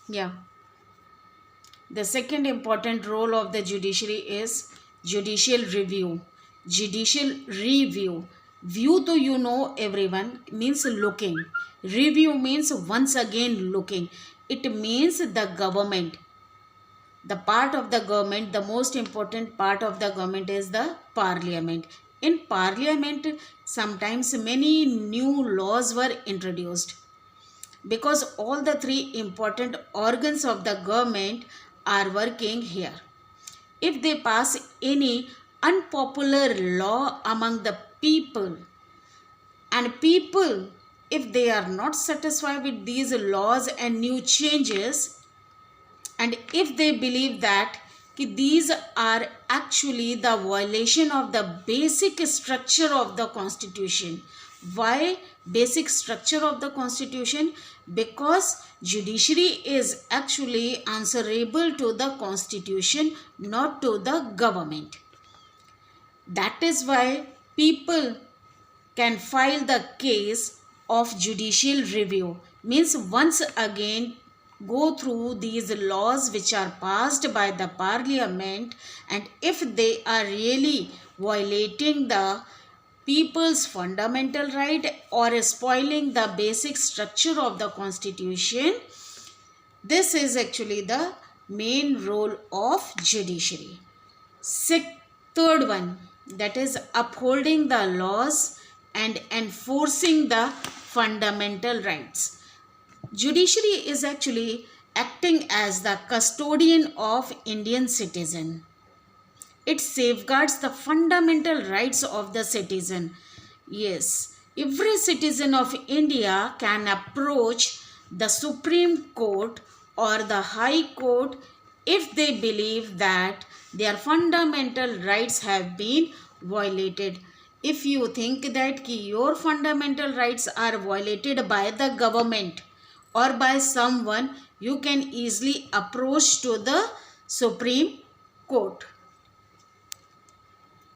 Yeah. The second important role of the judiciary is judicial review. Judicial review. View to everyone means looking. Review means once again looking. It means the government. The part of the government, the most important part of the government is the parliament. In parliament, sometimes many new laws were introduced because all the three important organs of the government are working here. If they pass any unpopular law among the people, and people, if they are not satisfied with these laws and new changes, and if they believe that these are actually the violation of the basic structure of the constitution. Why basic structure of the constitution? Because judiciary is actually answerable to the constitution, not to the government. That is why people can file the case of judicial review. Means once again go through these laws which are passed by the parliament, and if they are really violating the people's fundamental right or spoiling the basic structure of the constitution, this is actually the main role of judiciary. Third one, that is upholding the laws and enforcing the fundamental rights. Judiciary is actually acting as the custodian of Indian citizen. It safeguards the fundamental rights of the citizen. Yes, every citizen of India can approach the Supreme Court or the High Court if they believe that their fundamental rights have been violated. If you think that your fundamental rights are violated by the government or by someone, you can easily approach to the Supreme Court.